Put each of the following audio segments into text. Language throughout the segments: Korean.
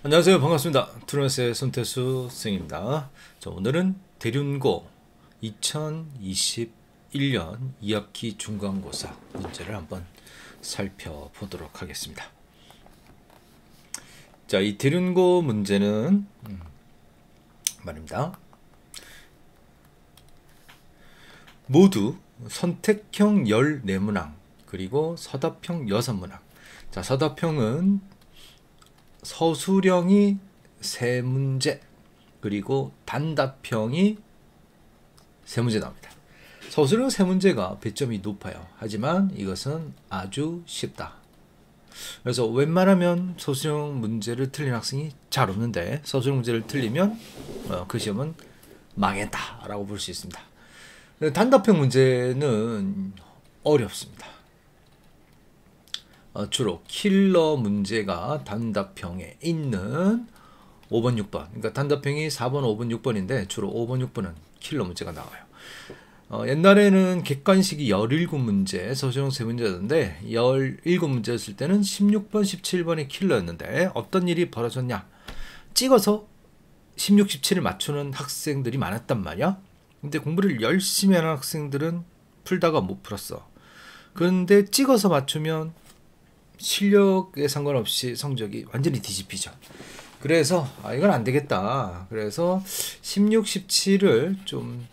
안녕하세요. 반갑습니다. 투르메스의 손태수 선생님입니다. 자, 오늘은 대륜고 2021년 2학기 중간고사 문제를 한번 살펴보도록 하겠습니다. 자, 이 대륜고 문제는 말입니다. 모두 선택형 14문항 그리고 서답형 6문항. 자, 서답형은 서술형이 3문제 그리고 단답형이 3문제 나옵니다. 서술형 3문제가 배점이 높아요. 하지만 이것은 아주 쉽다. 그래서 웬만하면 서술형 문제를 틀린 학생이 잘 없는데 서술형 문제를 틀리면 그 시험은 망했다 라고 볼 수 있습니다. 단답형 문제는 어렵습니다. 주로 킬러 문제가 단답형에 있는 5번, 6번. 그러니까 단답형이 4번, 5번, 6번인데 주로 5번, 6번은 킬러 문제가 나와요. 옛날에는 객관식이 17문제, 서술형 3문제였는데 17문제였을 때는 16번, 17번이 킬러였는데 어떤 일이 벌어졌냐? 찍어서 16, 17을 맞추는 학생들이 많았단 말이야. 근데 공부를 열심히 하는 학생들은 풀다가 못 풀었어. 그런데 찍어서 맞추면 실력에 상관없이 성적이 완전히 뒤집히죠. 그래서 이건 안 되겠다. 그래서 16, 17을 좀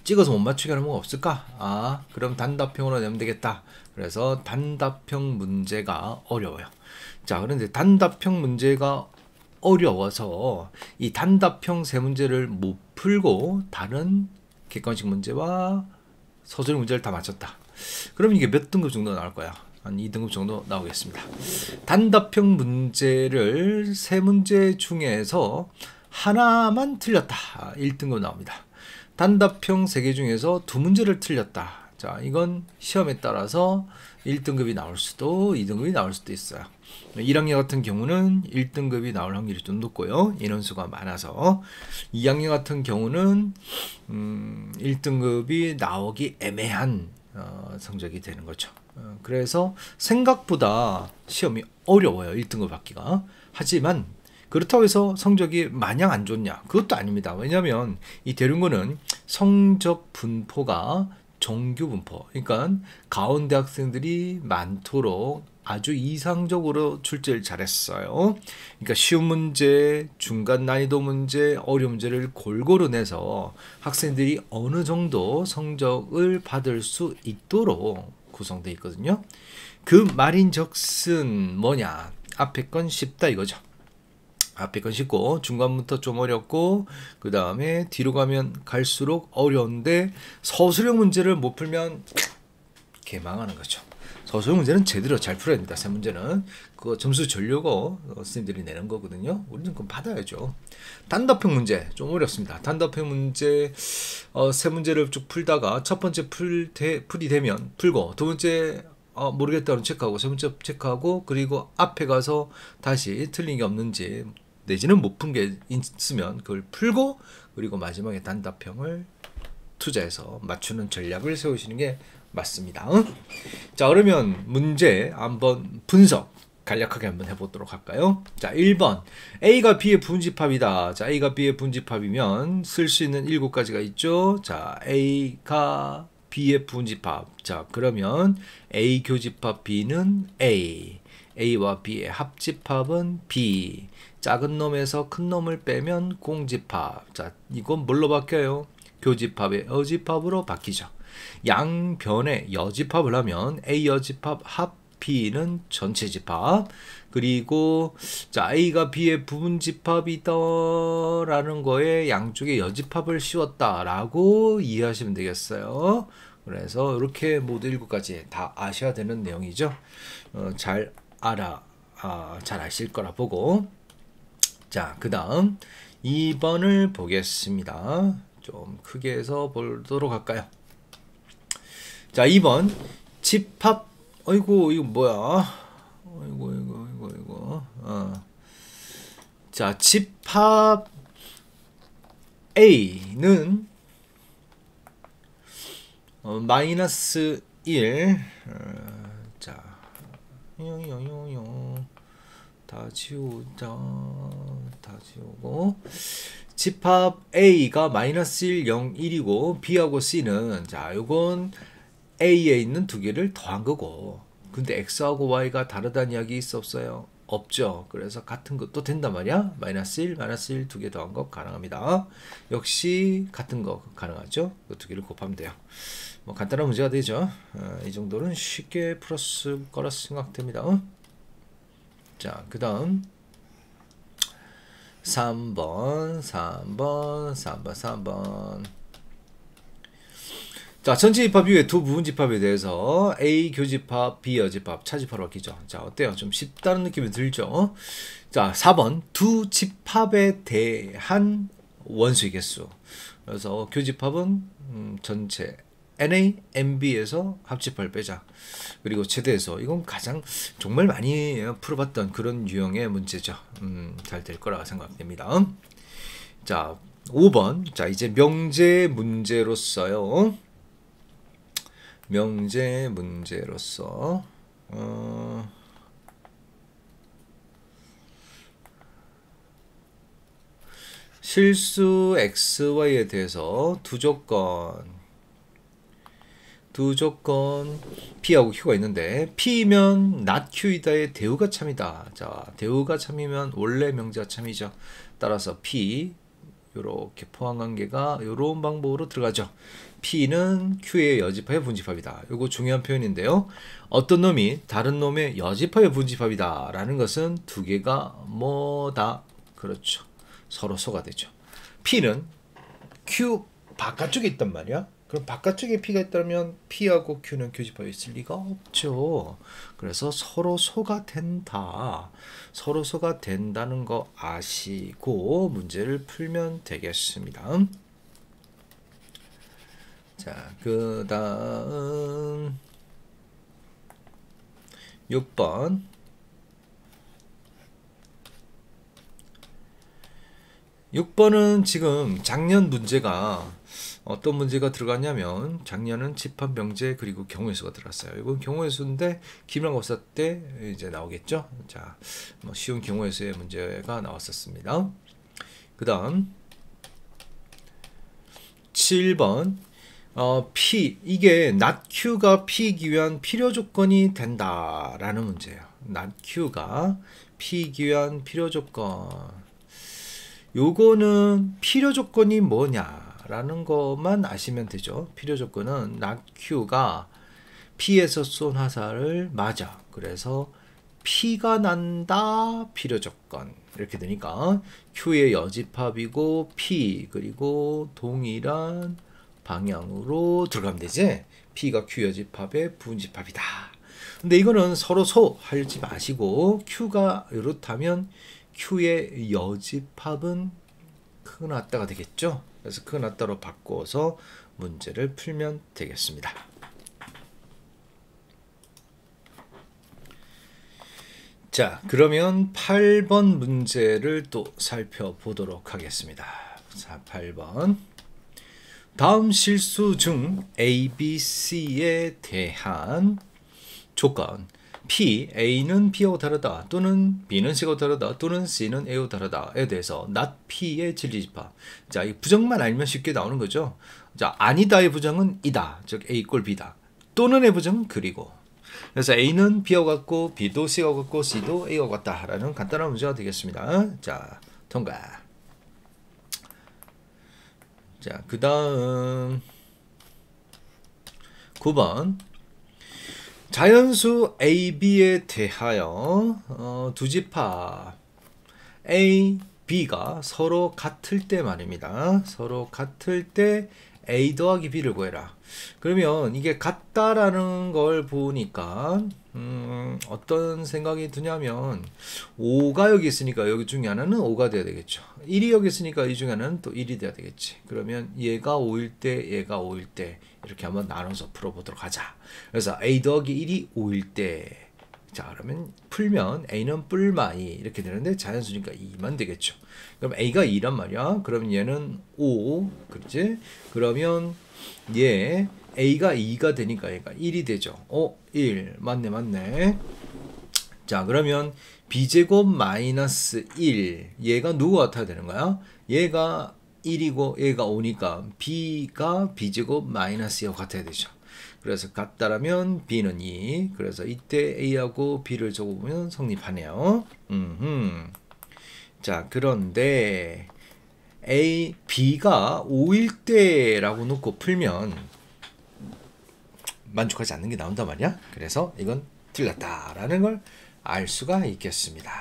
찍어서 못 맞추게 하는 건 없을까? 그럼 단답형으로 내면 되겠다. 그래서 단답형 문제가 어려워요. 자, 그런데 단답형 문제가 어려워서 이 단답형 3문제를 못 풀고 다른 객관식 문제와 서술 문제를 다 맞췄다. 그럼 이게 몇 등급 정도 나올 거야? 한 2등급 정도 나오겠습니다. 단답형 문제를 3문제 중에서 하나만 틀렸다. 1등급 나옵니다. 단답형 3개 중에서 2문제를 틀렸다. 자, 이건 시험에 따라서 1등급이 나올 수도 2등급이 나올 수도 있어요. 1학년 같은 경우는 1등급이 나올 확률이 좀 높고요. 인원수가 많아서 2학년 같은 경우는 1등급이 나오기 애매한 성적이 되는 거죠. 그래서 생각보다 시험이 어려워요. 1등급 받기가. 하지만 그렇다고 해서 성적이 마냥 안 좋냐? 그것도 아닙니다. 왜냐하면 이 대륜고는 성적 분포가 정규 분포, 그러니까 가운데 학생들이 많도록 아주 이상적으로 출제를 잘했어요. 그러니까 쉬운 문제, 중간 난이도 문제, 어려운 문제를 골고루 내서 학생들이 어느 정도 성적을 받을 수 있도록 구성되어 있거든요. 그 말인즉슨 뭐냐? 앞에 건 쉽다 이거죠. 앞에 건 쉽고 중간부터 좀 어렵고 그 다음에 뒤로 가면 갈수록 어려운데 서술형 문제를 못 풀면 개망하는 거죠. 서술형 문제는 제대로 잘 풀어야 됩니다. 세 문제는 그거 점수 주려고 선생님들이 내는 거거든요. 우리는 그럼 받아야죠. 단답형 문제 좀 어렵습니다. 단답형 문제 세 문제를 쭉 풀다가 첫 번째 풀이 되면 풀고 두 번째 모르겠다는 체크하고 세 번째 체크하고 그리고 앞에 가서 다시 틀린 게 없는지 내지는 못 푼 게 있으면 그걸 풀고 그리고 마지막에 단답형을 투자해서 맞추는 전략을 세우시는 게 맞습니다. 자, 그러면 문제 한번 분석 간략하게 한번 해보도록 할까요? 자, 1번 A가 B의 분집합이다. 자, A가 B의 분집합이면 쓸 수 있는 7가지가 있죠. 자, A가 B의 분집합. 자, 그러면 A 교집합 B는 A. A와 B의 합집합은 B. 작은 놈에서 큰 놈을 빼면 공집합. 자, 이건 뭘로 바뀌어요? 교집합의 여집합으로 바뀌죠. 양변에 여집합을 하면 A 여집합 합 B는 전체 집합. 그리고 자, A가 B의 부분집합이다라는 거에 양쪽에 여집합을 씌웠다라고 이해하시면 되겠어요. 그래서 이렇게 모두 7가지 다 아셔야 되는 내용이죠. 잘 아실 거라 보고. 자, 그 다음 2번을 보겠습니다. 좀 크게 해서 보도록 할까요? 자, 2번 집합. 어이구, 이거 뭐야? 이거. 자, 집합 A는 마이너스 1. 자, 다 지우자. 다 지우고 집합 A가 마이너스 1, 0, 1이고 B하고 C는 자 요건 A에 있는 두 개를 더한 거고 근데 X하고 Y가 다르다는 이야기 있어 없어요? 없죠. 그래서 같은 것도 된단 말이야. 마이너스 1, 마이너스 1 두 개 더한 거 가능합니다. 역시 같은 거 가능하죠. 그 두 개를 곱하면 돼요. 뭐 간단한 문제가 되죠. 이 정도는 쉽게 풀었을 거라 생각됩니다. 자, 그 다음 3번. 자, 전체 집합 이외에 두 부분 집합에 대해서 A 교집합, B 여집합, 차집합으로 바뀌죠. 자, 어때요? 좀 쉽다는 느낌이 들죠? 자, 4번 두 집합에 대한 원수의 개수. 그래서 교집합은 전체 NA, NB에서 합집합을 빼자. 그리고 최대에서 이건 가장 정말 많이 풀어봤던 그런 유형의 문제죠. 잘 될 거라 생각됩니다. 자, 5번. 자, 이제 명제 문제로서요. 명제 문제로서 실수 XY에 대해서 두 조건 P하고 Q가 있는데 P면 not Q이다의 대우가 참이다. 자, 대우가 참이면 원래 명제가 참이죠. 따라서 P 요렇게 포항관계가 요런 방법으로 들어가죠. P는 Q의 여집합의 분집합이다. 요거 중요한 표현인데요. 어떤 놈이 다른 놈의 여집합의 분집합이다 라는 것은 두 개가 뭐다? 그렇죠. 서로 소가 되죠. P는 Q 바깥쪽에 있단 말이야. 그럼 바깥쪽에 P가 있다면 P하고 Q는 교집합이 있을 리가 없죠. 그래서 서로 소가 된다. 서로 소가 된다는 거 아시고 문제를 풀면 되겠습니다. 자, 그 다음 6번. 6번은 지금 작년 문제가 어떤 문제가 들어갔냐면 작년은 집합 명제 그리고 경우의 수가 들어갔어요. 이건 경우의 수인데 기말고사 때 이제 나오겠죠. 자, 뭐 쉬운 경우의 수의 문제가 나왔었습니다. 그다음 7번 P 이게 not Q가 P이기 위한 필요 조건이 된다라는 문제예요. not Q가 P이기 위한 필요 조건. 요거는 필요 조건이 뭐냐라는 것만 아시면 되죠. 필요 조건은 not Q가 P에서 쏜 화살을 맞아. 그래서 P가 난다 필요 조건. 이렇게 되니까 Q의 여집합이고 P 그리고 동일한 방향으로 들어가면 되지. P가 Q 여집합의 부분집합이다. 근데 이거는 서로 소 하지 마시고 Q가 이렇다면 Q의 여집합은 크고 낮다가 되겠죠. 그래서 크고 낮다로 바꿔서 문제를 풀면 되겠습니다. 자, 그러면 8번 문제를 또 살펴보도록 하겠습니다. 자, 8번. 다음 실수 중 A, B, C에 대한 조건 P, A는 B하고 다르다 또는 B는 C하고 다르다 또는 C는 A하고 다르다에 대해서 not P의 진리집합. 자, 이 부정만 알면 쉽게 나오는 거죠. 자, 아니다의 부정은 이다. 즉 A 꼴 B다. 또는의 부정은 그리고. 그래서 A는 B하고 같고 B도 C하고 같고 C도 A하고 같다라는 간단한 문제가 되겠습니다. 자, 통과. 자, 그 다음 9번. 자연수 A, B에 대하여 두 집합 A, B가 서로 같을 때 말입니다. 서로 같을 때 A 더하기 B를 구해라. 그러면 이게 같다라는 걸 보니까 어떤 생각이 드냐면 5가 여기 있으니까 여기 중에 하나는 5가 돼야 되겠죠. 1이 여기 있으니까 이 중에 하나는 또 1이 돼야 되겠지. 그러면 얘가 5일 때 얘가 5일 때 이렇게 한번 나눠서 풀어보도록 하자. 그래서 A 더하기 1이 5일 때 자, 그러면 풀면 A는 뿔마 2 이렇게 되는데 자연수니까 2만 되겠죠. 그럼 A가 2란 말이야. 그럼 얘는 5, 그렇지? 그러면 얘 A가 2가 되니까 얘가 1이 되죠. 1 맞네. 자, 그러면 b제곱 마이너스 1 얘가 누구 같아야 되는 거야? 얘가 1이고 얘가 5니까 b가 b제곱 마이너스 2하고 같아야 되죠. 그래서 같다라면 b는 2. 그래서 이때 a하고 b를 적어보면 성립하네요. 자, 그런데 b가 5일 때라고 놓고 풀면 만족하지 않는 게 나온단 말이야. 그래서 이건 틀렸다라는 걸 알 수가 있겠습니다.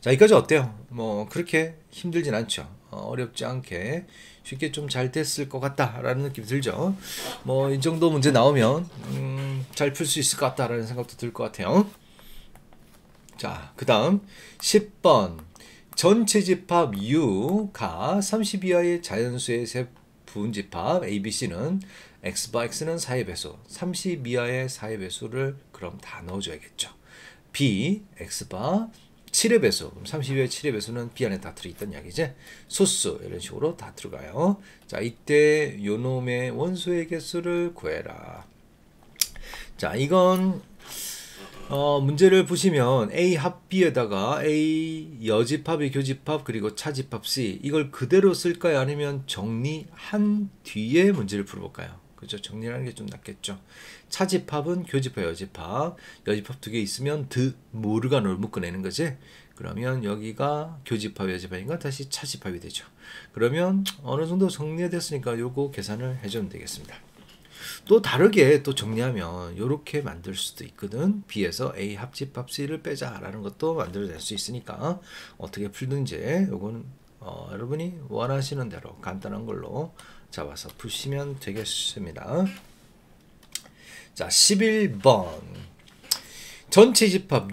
자, 여기까지 어때요? 뭐 그렇게 힘들진 않죠. 어렵지 않게 쉽게 좀 잘 됐을 것 같다라는 느낌이 들죠. 뭐 이 정도 문제 나오면 잘 풀 수 있을 것 같다라는 생각도 들 것 같아요. 자, 그 다음 10번 전체 집합 U가 30 이하의 자연수의 세 부분집합 ABC는 X바 X는 4의 배수, 30 이하의 4의 배수를 그럼 다 넣어줘야겠죠. B, X바 7의 배수, 그럼 30의 7의 배수는 B 안에 다 들어있던 이야기지. 소수 이런 식으로 다 들어가요. 자, 이때 요놈의 원소의 개수를 구해라. 자, 이건 문제를 보시면 A 합 B에다가 A 여집합의 교집합 그리고 차집합 C 이걸 그대로 쓸까요? 아니면 정리한 뒤에 문제를 풀어볼까요? 그죠? 정리하는 게 좀 낫겠죠. 차집합은 교집합, 여집합 두 개 있으면 모르간을 묶어내는 거지. 그러면 여기가 교집합, 여집합인가 다시 차집합이 되죠. 그러면 어느 정도 정리가 됐으니까 요거 계산을 해주면 되겠습니다. 또 다르게 또 정리하면 이렇게 만들 수도 있거든. B에서 A 합집합 C를 빼자라는 것도 만들어낼 수 있으니까 어떻게 풀든지 요거는 여러분이 원하시는 대로 간단한 걸로 잡아서 푸시면 되겠습니다. 자, 11번 전체 집합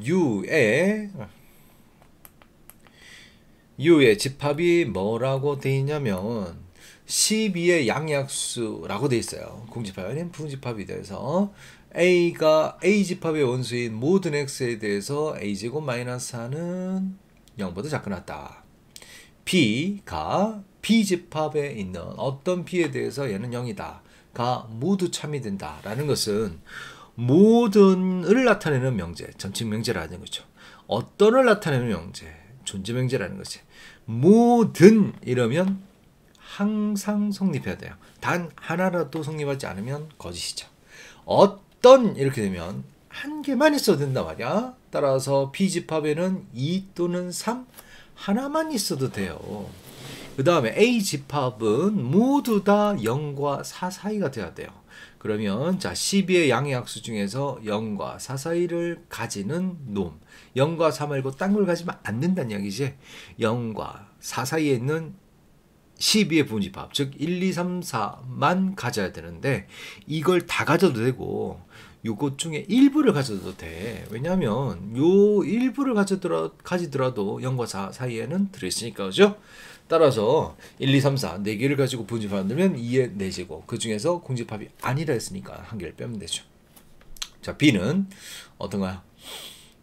U의 집합이 뭐라고 돼 있냐면 12의 양약수라고 돼 있어요. 공집합이 아닌 부분집합이 돼서 A가 A집합의 원수인 모든 X에 대해서 A제곱 마이너스 4는 0보다 작거나 B가 B집합에 있는 어떤 B에 대해서 얘는 0이다. 가 모두 참이 된다. 라는 것은 모든을 나타내는 명제, 전칙 명제라는 거죠. 어떤을 나타내는 명제, 존재 명제라는 거지. 모든 이러면 항상 성립해야 돼요. 단 하나라도 성립하지 않으면 거짓이죠. 어떤 이렇게 되면 한 개만 있어도 된단 말이야. 따라서 B집합에는 2 또는 3 하나만 있어도 돼요. 그 다음에 A집합은 모두 다 0과 4 사이가 돼야 돼요. 그러면 자 12의 양의 약수 중에서 0과 4 사이를 가지는 놈 0과 4 말고 딴 걸 가지면 안 된다는 이야기지. 0과 4 사이에 있는 12의 부분집합 즉 1, 2, 3, 4만 가져야 되는데 이걸 다 가져도 되고 요것 중에 일부를 가져도 돼. 왜냐하면 요 일부를 가지더라도 0과 4 사이에는 들어있으니까 그죠? 따라서 1, 2, 3, 4 4개를 가지고 부분집합 만들면 2의 4제곱 그 중에서 공집합이 아니라 했으니까 한 개를 빼면 되죠. 자 B는 어떤가요?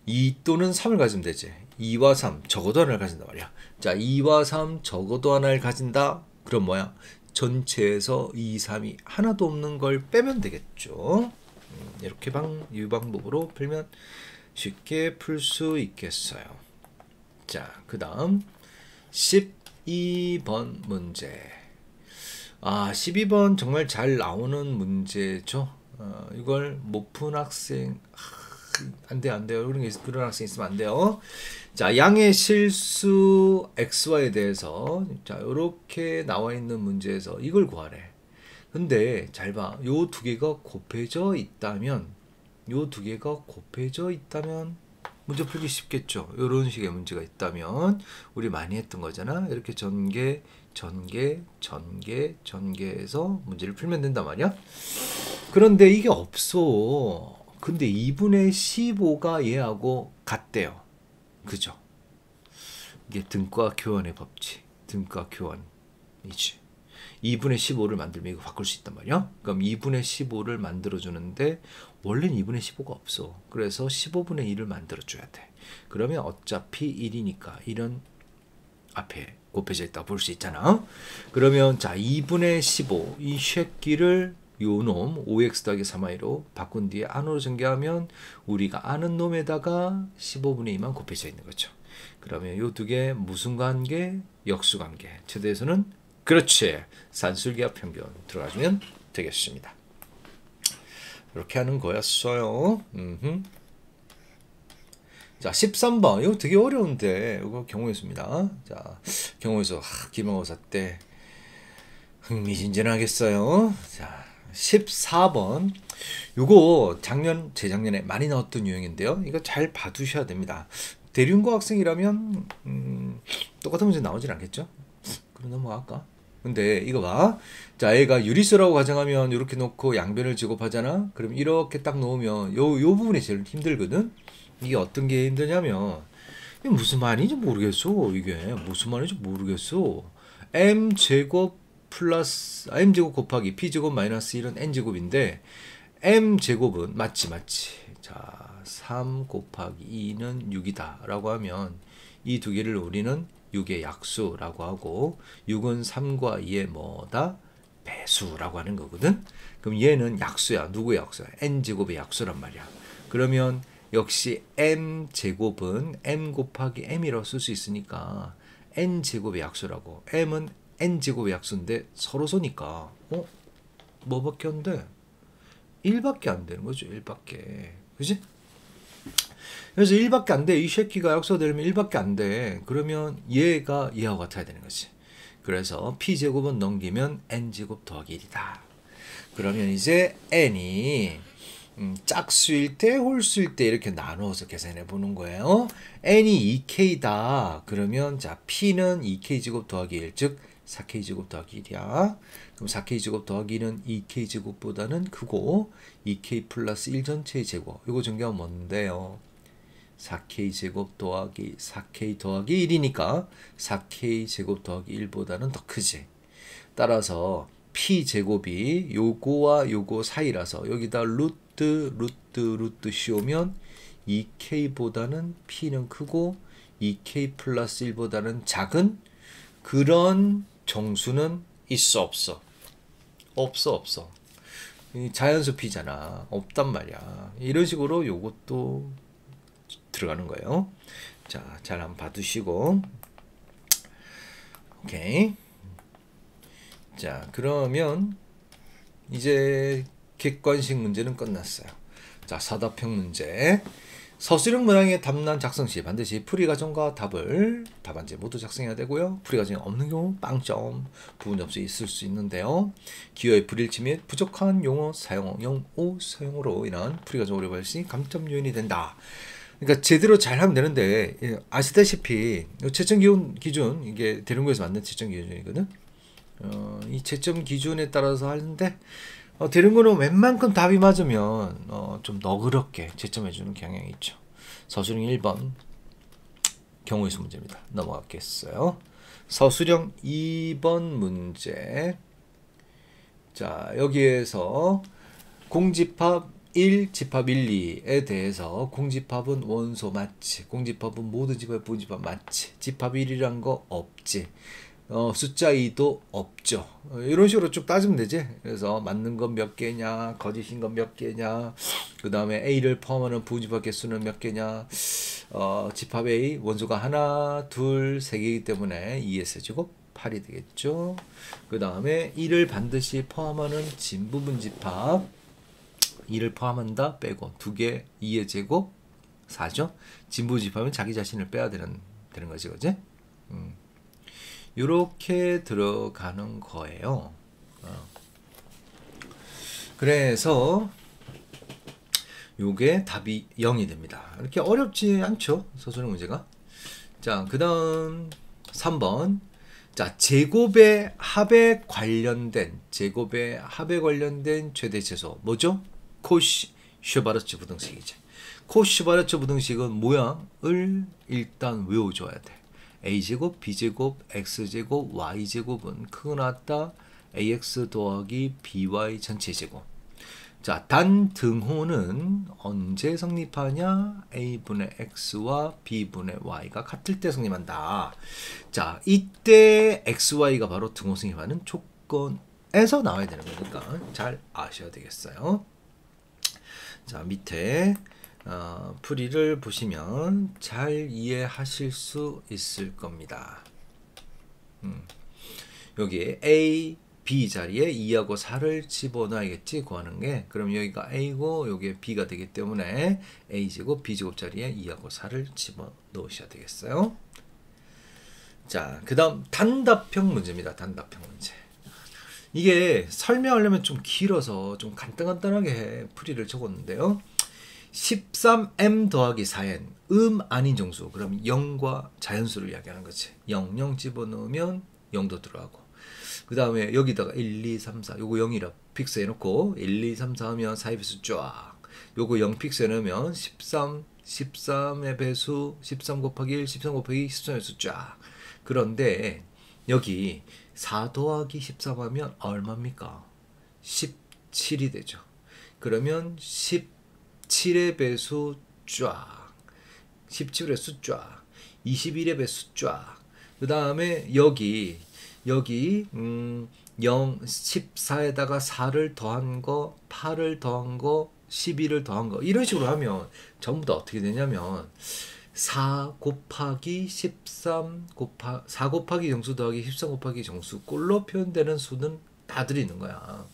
2 또는 3을 가지면 되지. 2와 3 적어도 하나를 가진단 말이야. 자 2와 3 적어도 하나를 가진다. 그럼 뭐야? 전체에서 2, 3이 하나도 없는 걸 빼면 되겠죠. 이렇게 이 방법으로 풀면 쉽게 풀 수 있겠어요. 자 그 다음 12번 문제. 12번 정말 잘 나오는 문제죠. 이걸 못 푼 학생 안 돼요. 그런 학생 있으면 안 돼요. 자, 양의 실수 xy에 대해서 자, 이렇게 나와 있는 문제에서 이걸 구하래. 근데 잘 봐. 요 두 개가 곱해져 있다면 문제 풀기 쉽겠죠. 이런 식의 문제가 있다면 우리 많이 했던 거잖아. 이렇게 전개해서 문제를 풀면 된단 말이야. 그런데 이게 없어. 근데 2분의 15가 얘하고 같대요. 그죠? 이게 등과 교환의 법칙. 등과 교환이지. 2분의 15를 만들면 이거 바꿀 수 있단 말이야. 그럼 2분의 15를 만들어주는데 원래는 2분의 15가 없어. 그래서 15분의 1을 만들어줘야 돼. 그러면 어차피 1이니까 1은 앞에 곱해져 있다고 볼 수 있잖아. 그러면 자 2분의 15 이 새끼를 요 놈 5x 더하기 3y로 바꾼 뒤에 안으로 전개하면 우리가 아는 놈에다가 15분의 2만 곱해져 있는 거죠. 그러면 요 두 개 무슨 관계? 역수관계. 최대에서는 그렇지. 산술기하 평균 들어가주면 되겠습니다. 이렇게 하는 거였어요. 자, 13번. 이거 되게 어려운데 이거 경우에서입니다. 자, 경우에서 기말고사 때 흥미진진하겠어요. 자, 14번. 요거 재작년에 많이 나왔던 유형인데요. 이거 잘 봐두셔야 됩니다. 대륜고 학생이라면 똑같은 문제 나오진 않겠죠? 그럼 넘어갈까? 근데 이거 봐. 자, 얘가 유리수라고 가정하면 이렇게 놓고 양변을 제곱하잖아. 그럼 이렇게 딱 놓으면 요 부분이 제일 힘들거든. 이게 어떤 게 힘드냐면 이게 무슨 말인지 모르겠어. 이게 무슨 말인지 모르겠어. m제곱 플러스 m제곱 곱하기 p제곱 마이너스 1은 n제곱인데 m제곱은 맞지. 자, 3 곱하기 2는 6이다 라고 하면 이 두 개를 우리는 6의 약수라고 하고 6은 3과 2의 뭐다? 배수라고 하는 거거든. 그럼 얘는 약수야. 누구의 약수야? n제곱의 약수란 말이야. 그러면 역시 m제곱은 m 곱하기 m이라고 쓸 수 있으니까 n제곱의 약수라고. m은 n제곱의 약수인데 서로서니까 뭐밖에 안 돼? 1밖에 안 되는 거죠. 1밖에. 그지? 그래서 1밖에 안 돼. 이 새끼가 약수되려면 1밖에 안 돼. 그러면 얘가 얘하고 같아야 되는 거지. 그래서 p제곱은 넘기면 n제곱 더하기 1이다. 그러면 이제 n이 짝수일 때 홀수일 때 이렇게 나누어서 계산해 보는 거예요. n이 2k다. 그러면 자 p는 2k제곱 더하기 1, 즉 4k제곱 더하기 1이야. 그럼 4k제곱 더하기 1은 2k제곱보다는 크고 2k 플러스 1 전체의 제곱. 이거 전개하면 뭔데요? 4k제곱 더하기 4k 더하기 1이니까 4k제곱 더하기 1보다는 더 크지. 따라서 p제곱이 요거와 요거 사이라서 여기다 루트 씌우면 2k보다는 p는 크고 2k 플러스 1보다는 작은 그런 정수는 있어 없어? 없어. 자연수피잖아. 없단 말이야. 이런 식으로 요것도 들어가는 거예요. 자, 잘 한번 봐두시고. 오케이. 자, 그러면 이제 객관식 문제는 끝났어요. 자, 사답형 문제. 서술형 문항의 답란 작성 시 반드시 풀이과정과 답안지 모두 작성해야 되고요. 풀이과정이 없는 경우 빵점, 부분 점수 있을 수 있는데요. 기호의 불일치 및 부족한 영어 사용으로 인한 풀이과정 오류 발생 감점 요인이 된다. 그러니까 제대로 잘 하면 되는데 아시다시피 채점 기준 이게 대륜고에서 만든 채점 기준이거든. 이 채점 기준에 따라서 하는데 대륜고는 웬만큼 답이 맞으면 좀 너그럽게 채점해주는 경향이 있죠. 서술형 1번 경우의 수 문제입니다. 넘어가겠어요. 서술형 2번 문제. 자, 여기에서 공집합 1, 집합 1, 2에 대해서 공집합은 원소 맞지? 공집합은 모든 집합, 부집합 맞지? 집합 1이란 거 없지? 숫자 2도 없죠. 이런 식으로 쭉 따지면 되지. 그래서 맞는 건 몇 개냐, 거짓인 건 몇 개냐, 그 다음에 A를 포함하는 부집합 개수는 몇 개냐, 집합 A 원소가 하나, 둘, 세 개이기 때문에 2S 제곱 8이 되겠죠. 그 다음에 1을 반드시 포함하는 진부분 집합 2를 포함한다 빼고 2개 2의 제곱 4죠. 진부 집합은 자기 자신을 빼야 되는 거지, 그지? 이렇게 들어가는 거예요. 그래서 요게 답이 0이 됩니다. 이렇게 어렵지 않죠, 서술형 문제가. 자, 그 다음 3번. 자, 제곱의 합에 관련된 최대 최소 뭐죠? 코시-슈바르츠 부등식이지. 코시-슈바르츠 부등식은 모양을 일단 외워줘야 돼. a제곱, b제곱, x제곱, y제곱은 크거나 같다 ax 더하기 by 전체 제곱. 자, 단 등호는 언제 성립하냐? a분의 x와 b분의 y가 같을 때 성립한다. 자, 이때 xy가 바로 등호 성립하는 조건이다. 정수에서 나와야 되는 거니까 잘 아셔야 되겠어요. 자, 밑에 풀이를 보시면 잘 이해하실 수 있을 겁니다. 여기 A, B 자리에 2하고 4를 집어넣어야겠지 구하는 게. 그럼 여기가 A고 여기에 B가 되기 때문에 A제곱 B제곱 자리에 2하고 4를 집어넣으셔야 되겠어요. 자, 그 다음 단답형 문제입니다. 단답형 문제. 이게 설명하려면 좀 길어서 좀 간단하게 풀이를 적었는데요. 13m 더하기 4n 아닌 정수. 그럼 0과 자연수를 이야기하는 거지. 0, 0 집어넣으면 0도 들어가고, 그 다음에 여기다가 1, 2, 3, 4 요거 0이라 픽스 해놓고 1, 2, 3, 4 하면 4의 배수 쫙, 요거 0 픽스 해놓으면 13의 배수 13 곱하기 1, 13 곱하기 13의 배수 쫙. 그런데 여기 4 더하기 13 하면 얼마입니까? 17이 되죠. 그러면 17의 배수 쫙, 17의 수 쫙, 21의 배수 쫙. 그 다음에 여기 0, 14에다가 4를 더한 거, 8을 더한 거, 11을 더한 거, 이런 식으로 하면 전부 다 어떻게 되냐면 4 곱하기 13 4 곱하기 정수 더하기 13 곱하기 정수 꼴로 표현되는 수는 다 들이는 거야.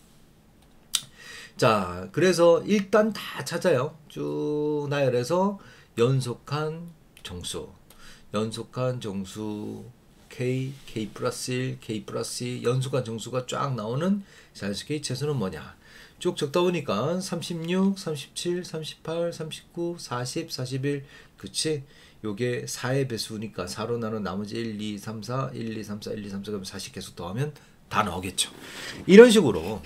자, 그래서 일단 다 찾아요. 쭉 나열해서 연속한 정수 K, K 플러스 1, K 플러스 2 연속한 정수가 쫙 나오는 자연수의 최소는 뭐냐. 쭉 적다 보니까 36, 37, 38, 39, 40, 41. 그치? 요게 4의 배수니까 4로 나눈 나머지 1, 2, 3, 4, 1, 2, 3, 4, 1, 2, 3, 4 그러면 40 계속 더하면 다 나오겠죠. 이런 식으로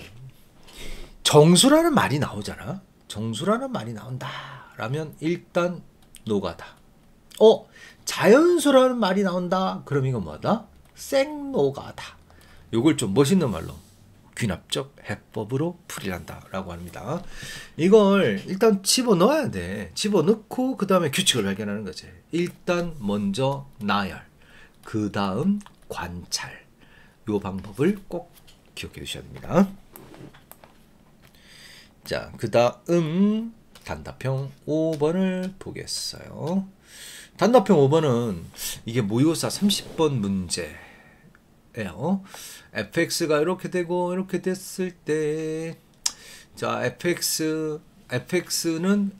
정수라는 말이 나오잖아. 정수라는 말이 나온다 라면 일단 노가다. 자연수라는 말이 나온다. 그럼 이건 뭐다? 생노가다. 요걸 좀 멋있는 말로 귀납적 해법으로 풀이한다 라고 합니다. 이걸 일단 집어넣어야 돼. 집어넣고 그 다음에 규칙을 발견하는 거지. 일단 먼저 나열, 그 다음 관찰. 요 방법을 꼭 기억해 두셔야 됩니다. 자, 그 다음 단답형 5번을 보겠어요. 단답형 5번은 이게 모의고사 30번 문제예요. fx가 이렇게 되고 이렇게 됐을 때, 자, fx는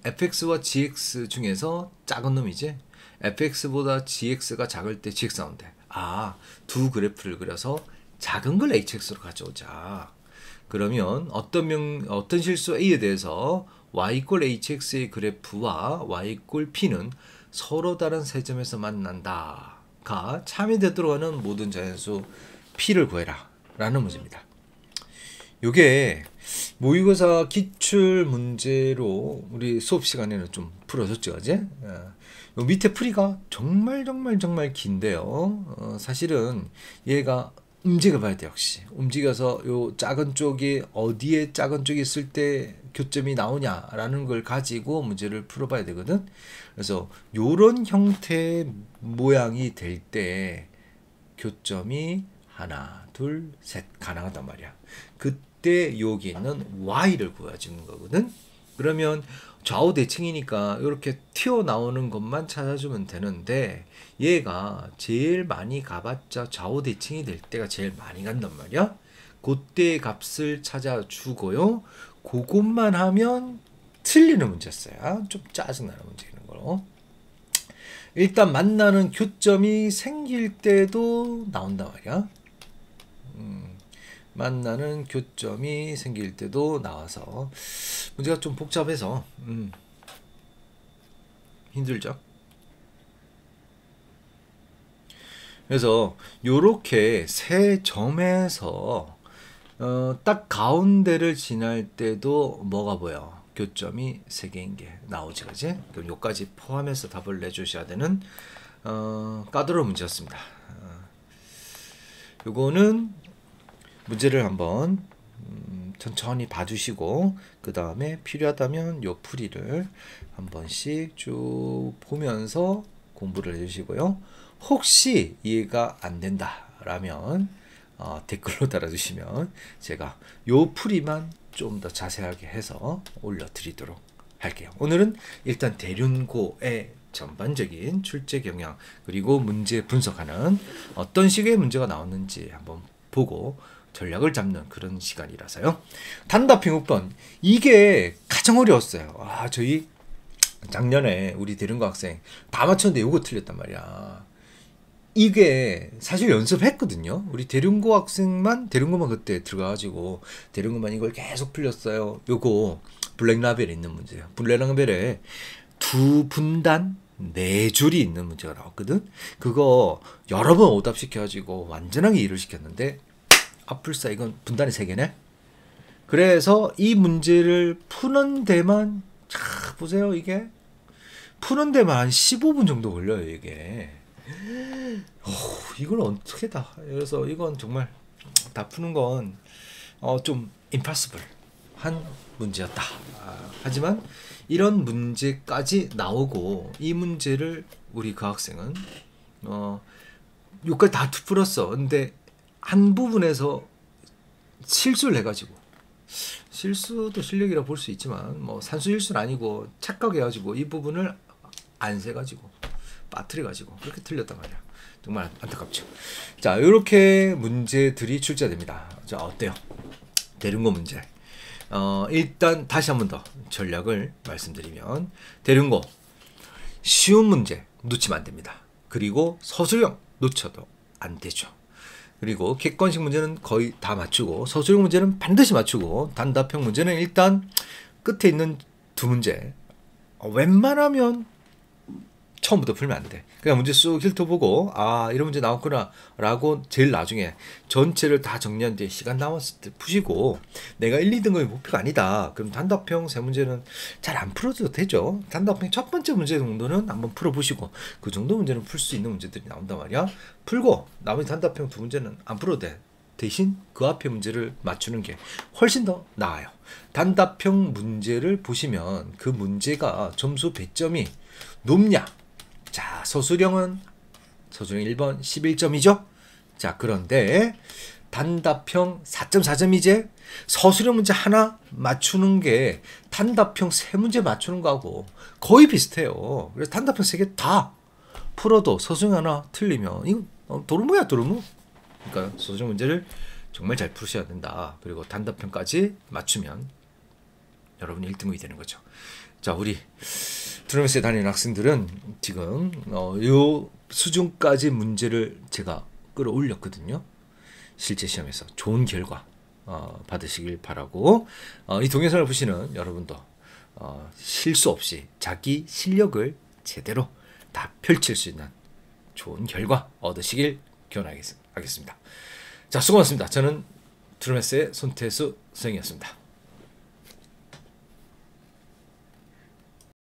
fx와 gx 중에서 작은 놈이지. fx보다 gx가 작을 때 gx 나온대. 두 그래프를 그려서 작은 걸 hx로 가져오자. 그러면 어떤 실수 a에 대해서 y 이퀄 hx의 그래프와 y 이퀄 p는 서로 다른 세 점에서 만난다가 참여되도록 하는 모든 자연수 p를 구해라 라는 문제입니다. 요게 모의고사 기출 문제로 우리 수업 시간에는 좀 풀어줬죠, 그지? 요 밑에 풀이가 정말 긴데요. 사실은 얘가 움직여 봐야 돼. 역시 움직여서 요 작은 쪽이 어디에 작은 쪽이 있을 때 교점이 나오냐라는 걸 가지고 문제를 풀어봐야 되거든. 그래서 요런 형태의 모양이 될 때 교점이 하나, 둘, 셋 가능하단 말이야. 그때 여기 있는 y를 구해주는 거거든. 그러면 좌우 대칭이니까 이렇게 튀어나오는 것만 찾아주면 되는데 얘가 제일 많이 가봤자 좌우 대칭이 될 때가 제일 많이 간단 말이야. 그때의 값을 찾아주고요. 그것만 하면 틀리는 문제였어요. 좀 짜증나는 문제인 거로. 일단 만나는 교점이 생길 때도 나온단 말이야. 만나는 교점이 생길 때도 나와서 문제가 좀 복잡해서 힘들죠. 그래서 요렇게 세 점에서 딱 가운데를 지날 때도 뭐가 보여? 교점이 3개인 게 나오지, 그지? 그럼 요까지 포함해서 답을 내주셔야 되는 까다로운 문제였습니다. 요거는 문제를 한번 천천히 봐주시고 그 다음에 필요하다면 요 풀이를 한 번씩 쭉 보면서 공부를 해주시고요. 혹시 이해가 안 된다 라면 댓글로 달아주시면 제가 요 풀이만 좀 더 자세하게 해서 올려드리도록 할게요. 오늘은 일단 대륜고의 전반적인 출제 경향 그리고 문제 분석하는 어떤 식의 문제가 나왔는지 한번 보고 전략을 잡는 그런 시간이라서요. 단답형 6번 이게 가장 어려웠어요. 저희 작년에 우리 대륜고 학생 다 맞췄는데 요거 틀렸단 말이야. 이게 사실 연습했거든요. 우리 대륜고만 그때 들어가가지고 대륜고만 이걸 계속 풀렸어요. 요거 블랙라벨에 있는 문제예요. 블랙라벨에 두 분단 네 줄이 있는 문제가 나왔거든. 그거 여러 번 오답시켜가지고 완전하게 일을 시켰는데 풀사 이건 분단이 3개네. 그래서 이 문제를 푸는 데만 보세요. 이게 푸는 데만 한 15분 정도 걸려요. 이게 이걸 어떻게 다. 그래서 이건 정말 다 푸는 건 좀 impossible 한 문제였다. 하지만 이런 문제까지 나오고 이 문제를 우리 그 학생은 여기까지 다 풀었어. 근데 한 부분에서 실수를 해가지고 실수도 실력이라 볼 수 있지만 뭐 산수일수는 아니고 착각해가지고 이 부분을 안 세가지고 빠뜨려가지고 그렇게 틀렸단 말이야. 정말 안타깝죠. 자, 이렇게 문제들이 출제됩니다. 자, 어때요? 대륜고 문제. 일단 다시 한 번 더 전략을 말씀드리면 대륜고 쉬운 문제 놓치면 안 됩니다. 그리고 서술형 놓쳐도 안 되죠. 그리고 객관식 문제는 거의 다 맞추고 서술형 문제는 반드시 맞추고 단답형 문제는 일단 끝에 있는 두 문제 웬만하면 처음부터 풀면 안 돼. 그냥 문제 쑥 훑어보고 이런 문제 나왔구나 라고 제일 나중에 전체를 다 정리한 뒤에 시간 남았을 때 푸시고 내가 1, 2등급이 목표가 아니다. 그럼 단답형 세 문제는 잘 안 풀어도 되죠. 단답형 첫 번째 문제 정도는 한번 풀어보시고 그 정도 문제는 풀 수 있는 문제들이 나온단 말이야. 풀고 나머지 단답형 두 문제는 안 풀어도 돼. 대신 그 앞에 문제를 맞추는 게 훨씬 더 나아요. 단답형 문제를 보시면 그 문제가 점수 배점이 높냐. 자, 서술형 1번 11점이죠. 자, 그런데 단답형 4.4점이제 서술형 문제 하나 맞추는 게 단답형 3문제 맞추는 거하고 거의 비슷해요. 그래서 단답형 3개 다 풀어도 서술형 하나 틀리면 이거 도루묵이야, 도루묵. 그러니까 서술형 문제를 정말 잘 푸셔야 된다. 그리고 단답형까지 맞추면 여러분이 1등급이 되는 거죠. 자, 우리 드럼스에 다니는 학생들은 지금 요 수준까지 문제를 제가 끌어올렸거든요. 실제 시험에서 좋은 결과 받으시길 바라고 이 동영상을 보시는 여러분도 실수 없이 자기 실력을 제대로 다 펼칠 수 있는 좋은 결과 얻으시길 기원하겠습니다. 자, 수고하셨습니다. 저는 드럼스의 손태수 선생님이었습니다.